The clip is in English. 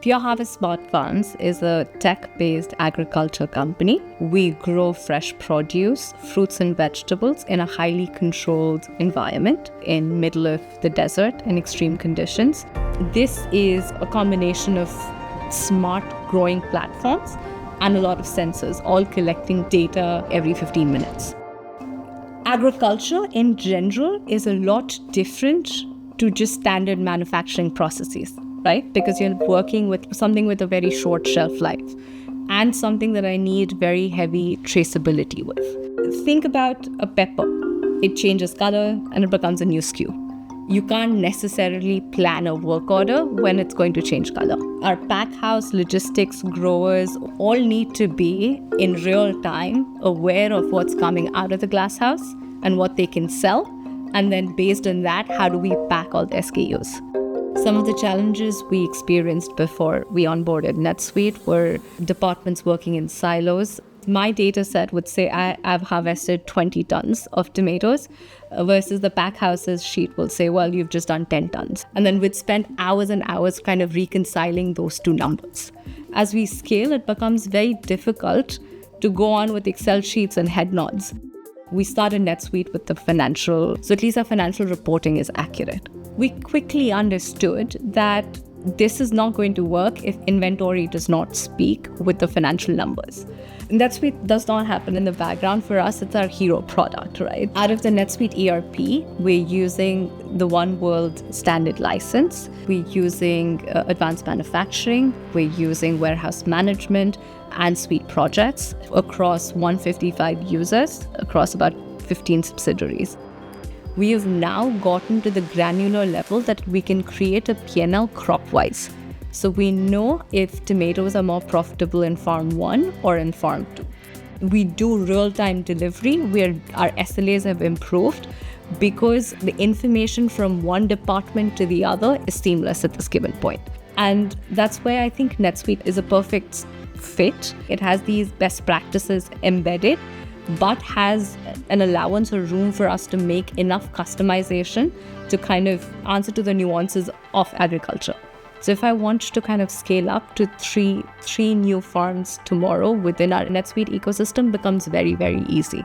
Pure Harvest Smart Farms is a tech-based agriculture company. We grow fresh produce, fruits and vegetables in a highly controlled environment in middle of the desert in extreme conditions. This is a combination of smart growing platforms and a lot of sensors, all collecting data every 15 minutes. Agriculture in general is a lot different to just standard manufacturing processes, right? Because you're working with something with a very short shelf life and something that I need very heavy traceability with. Think about a pepper. It changes color and it becomes a new SKU. You can't necessarily plan a work order when it's going to change color. Our pack house, logistics, growers all need to be in real time aware of what's coming out of the glass house and what they can sell. And then based on that, how do we pack all the SKUs? Some of the challenges we experienced before we onboarded NetSuite were departments working in silos. My data set would say I've harvested 20 tons of tomatoes versus the pack house's sheet will say, well, you've just done 10 tons. And then we'd spend hours and hours kind of reconciling those two numbers. As we scale, it becomes very difficult to go on with Excel sheets and head nods. We started NetSuite with the financial, so at least our financial reporting is accurate. We quickly understood that this is not going to work if inventory does not speak with the financial numbers. NetSuite does not happen in the background. For us, it's our hero product, right? Out of the NetSuite ERP, we're using the One World standard license. We're using advanced manufacturing. We're using warehouse management and suite projects across 155 users, across about 15 subsidiaries. We have now gotten to the granular level that we can create a P&L crop-wise. So we know if tomatoes are more profitable in farm 1 or in farm 2. We do real-time delivery where our SLAs have improved because the information from one department to the other is seamless at this given point. And that's where I think NetSuite is a perfect fit. It has these best practices embedded, but has an allowance or room for us to make enough customization to kind of answer to the nuances of agriculture. So if I want to kind of scale up to three new farms tomorrow within our NetSuite ecosystem, becomes very, very easy.